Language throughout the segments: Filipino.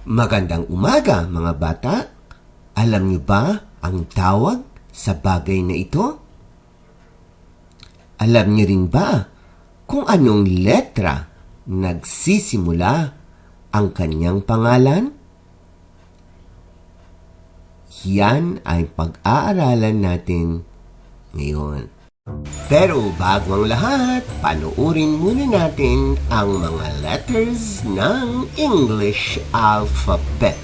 Magandang umaga mga bata. Alam niyo ba ang tawag sa bagay na ito? Alam niyo rin ba kung anong letra nagsisimula ang kanyang pangalan? Yan ay pag-aaralan natin ngayon. Pero bago ang lahat, panoorin muna natin ang mga letters ng English alphabet.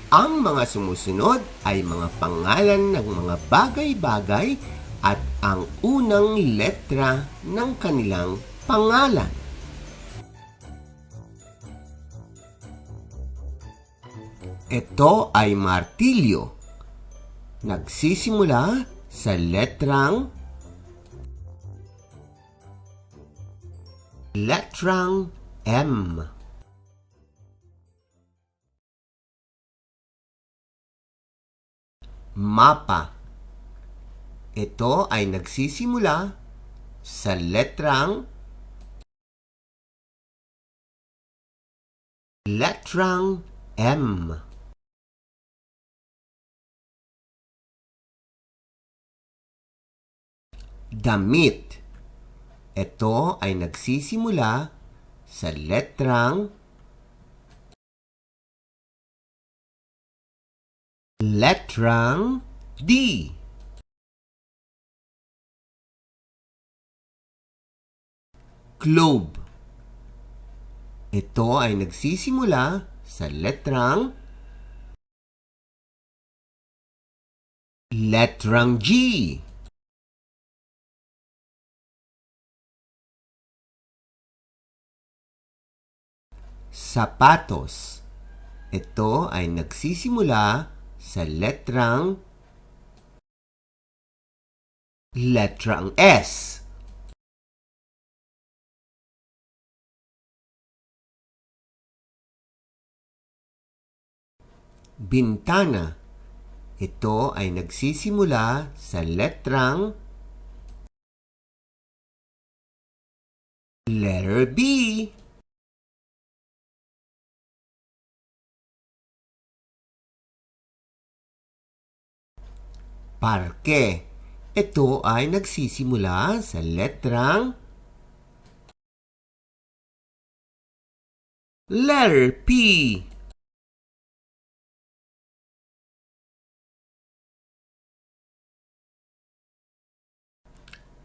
Ang mga sumusunod ay mga pangalan ng mga bagay-bagay at ang unang letra ng kanilang pangalan. Ito ay martilyo. Nagsisimula sa letrang M. Mapa. Ito ay nagsisimula sa letrang M. Damit. Ito ay nagsisimula sa letrang D. Globe. Ito ay nagsisimula sa letrang G. Sapatos. Ito ay nagsisimula sa letrang S. Bintana. Ito ay nagsisimula sa letrang B. Parke. Ito ay nagsisimula sa letrang P.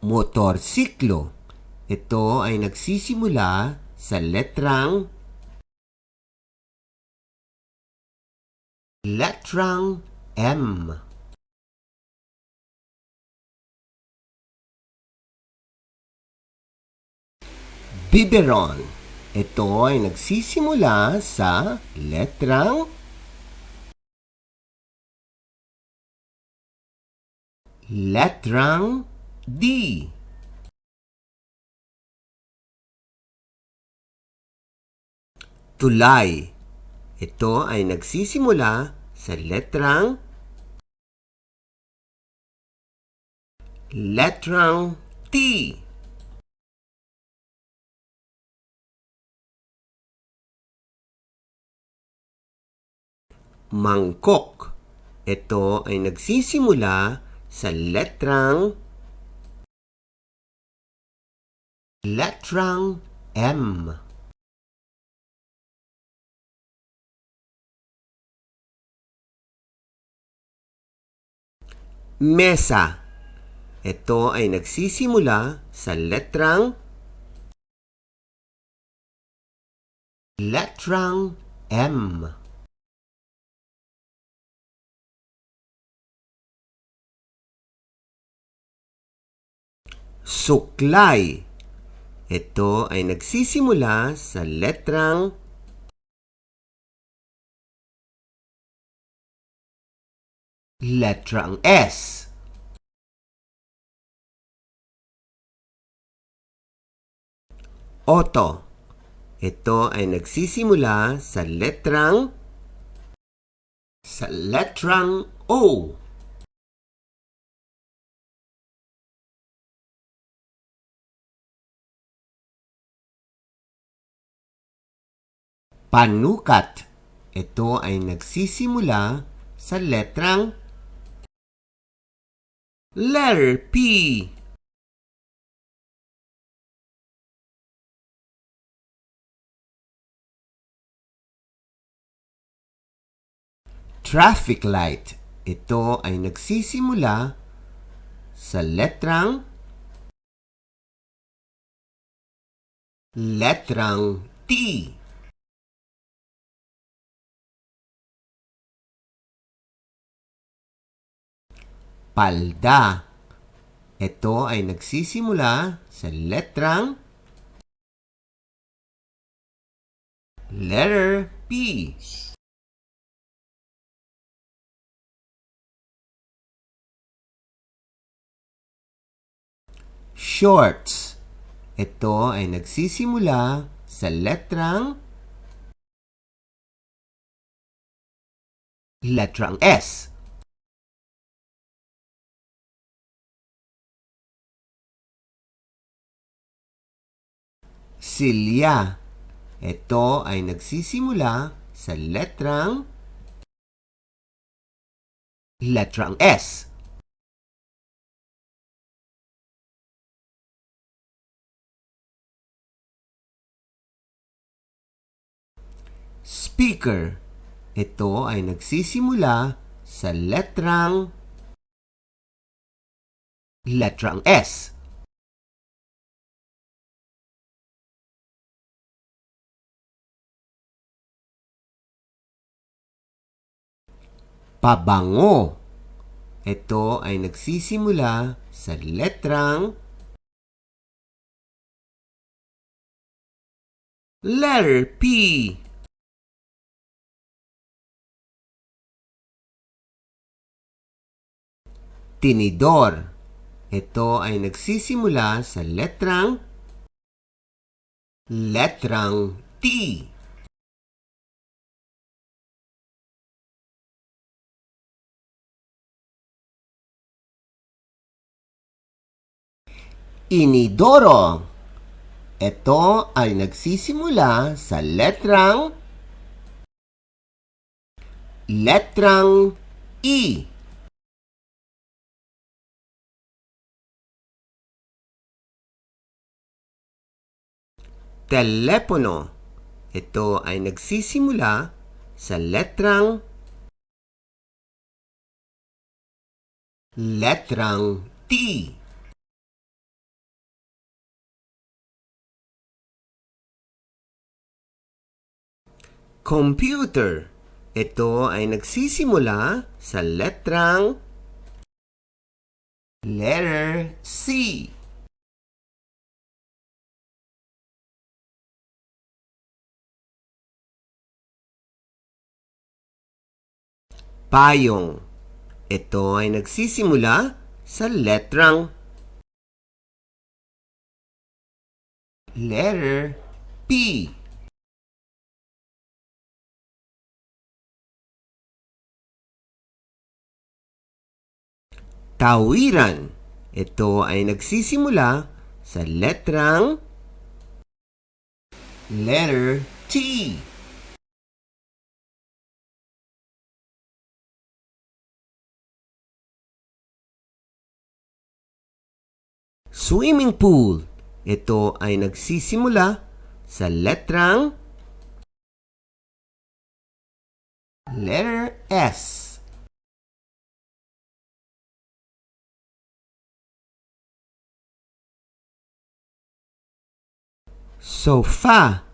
Motorsiklo. Ito ay nagsisimula sa letrang M. Biberon. Ito ay nagsisimula sa letrang D. Tulay. Ito ay nagsisimula sa letrang T. Mangkok. Ito ay nagsisimula sa letrang M. Mesa. Ito ay nagsisimula sa letrang M. Suklay. Ito ay nagsisimula sa letrang S. Oto. Ito ay nagsisimula sa letrang O. Panukat. Ito ay nagsisimula sa letter P. Traffic light. Ito ay nagsisimula sa letrang T. Palda. Ito ay nagsisimula sa letter P. Shorts. Ito ay nagsisimula sa letrang S. Silya. Ito ay nagsisimula sa letrang S. Speaker. Ito ay nagsisimula sa letrang S. Pabango. Ito ay nagsisimula sa letrang P. Tinidor. Ito ay nagsisimula sa letrang T. Inidoro. Ito ay nagsisimula sa letrang E. Telepono. Ito ay nagsisimula sa letrang T. Computer. Ito ay nagsisimula sa letrang C. Payong. Ito ay nagsisimula sa letrang P. Tawiran. Ito ay nagsisimula sa letrang T. Swimming pool. Ito ay nagsisimula sa letrang S. Sofa.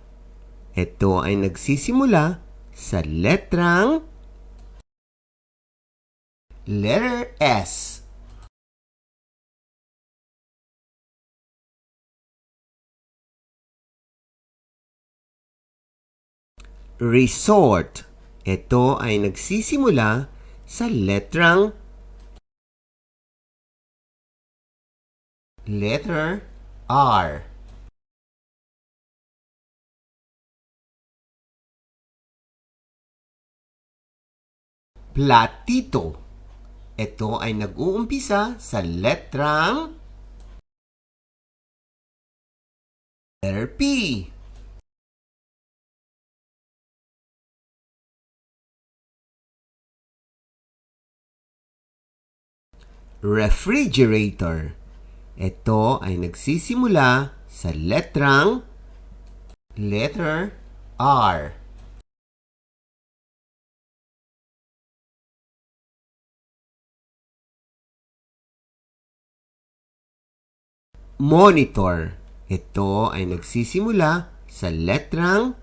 Ito ay nagsisimula sa letrang S. Resort. Ito ay nagsisimula sa letter R. Platito. Ito ay nag-uumpisa sa letter P. Refrigerator. Ito ay nagsisimula sa letter R. Monitor. Ito ay nagsisimula sa letrang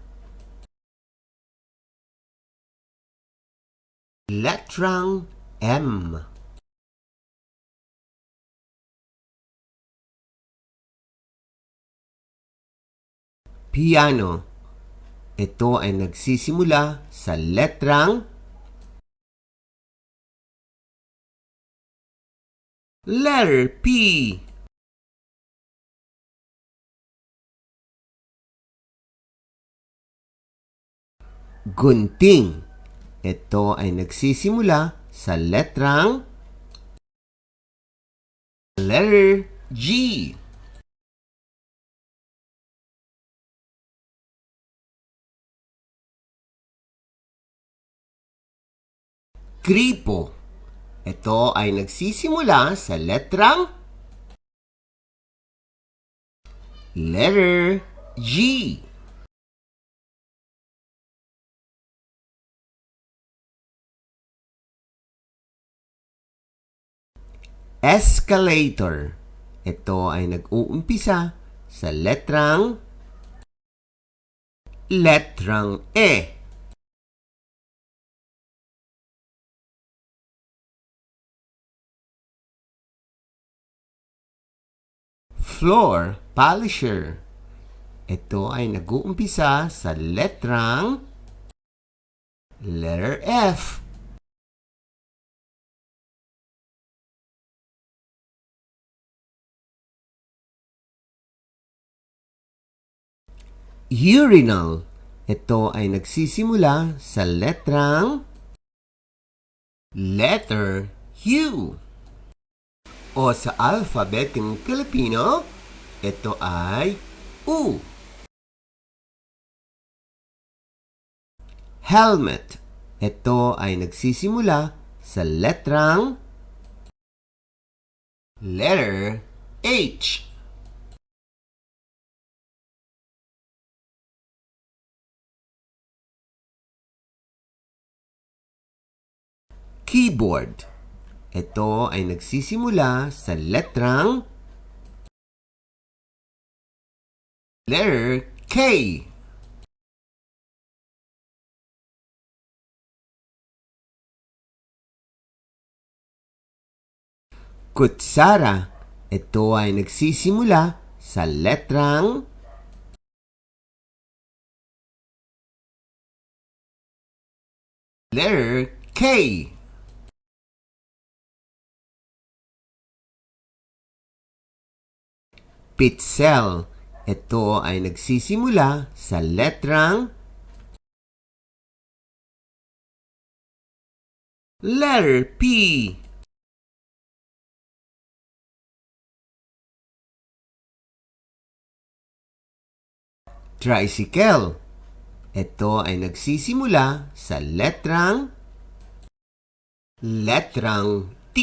M. Piano. Ito ay nagsisimula sa letrang P. Gunting. Ito ay nagsisimula sa letrang G. Gripo. Ito ay nagsisimula sa letrang G. Escalator. Ito ay nag-uumpisa sa letrang E. Floor polisher. Ito ay nag-uumpisa sa letrang F. Urinal. Ito ay nagsisimula sa letter U. O sa alphabetong Filipino, ito ay U. Helmet. Ito ay nagsisimula sa letter H. Keyboard. Ito ay nagsisimula sa letrang K. Kutsara. Ito ay nagsisimula sa letrang K. Pitzel. Ito ay nagsisimula sa letrang P. Tricycle. Ito ay nagsisimula sa letrang T.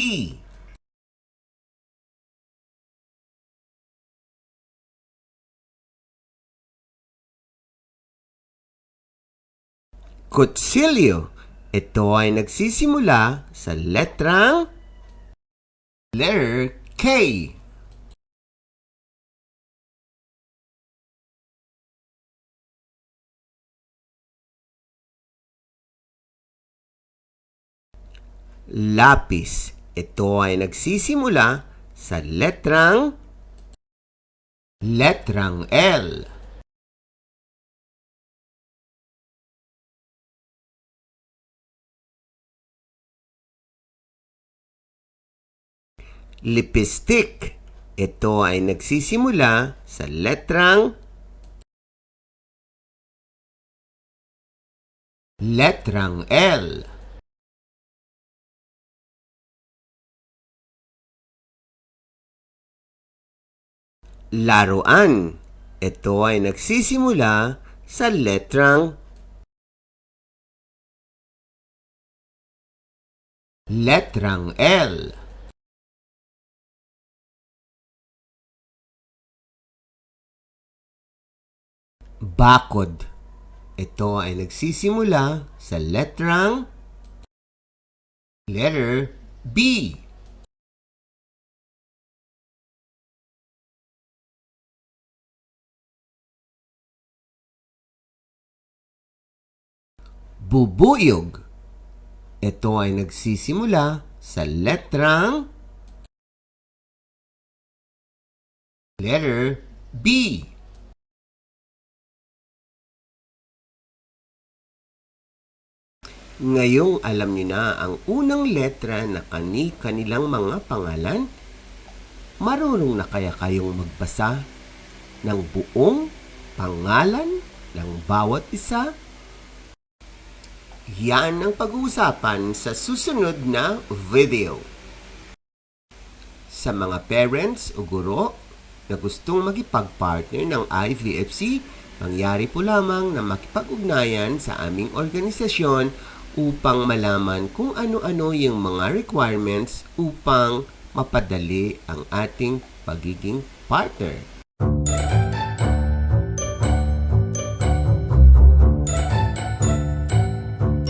Kutsilyo. Ito ay nagsisimula sa letrang K. Lapis. Ito ay nagsisimula sa letrang L. Lipstick. Ito ay nagsisimula sa letrang L. Laruan. Ito ay nagsisimula sa letrang L. Bakod. Ito ay nagsisimula sa letter B. Bubuyog. Ito ay nagsisimula sa letrang B. Ngayong alam niyo na ang unang letra na kanilang mga pangalan, marunong na kaya kayong magbasa ng buong pangalan ng bawat isa? Yan ang pag-uusapan sa susunod na video. Sa mga parents o guro na gustong makipag-partner ng IVFC, mangyari po lamang na makipag-ugnayan sa aming organisasyon upang malaman kung ano-ano yung mga requirements upang mapadali ang ating pagiging partner.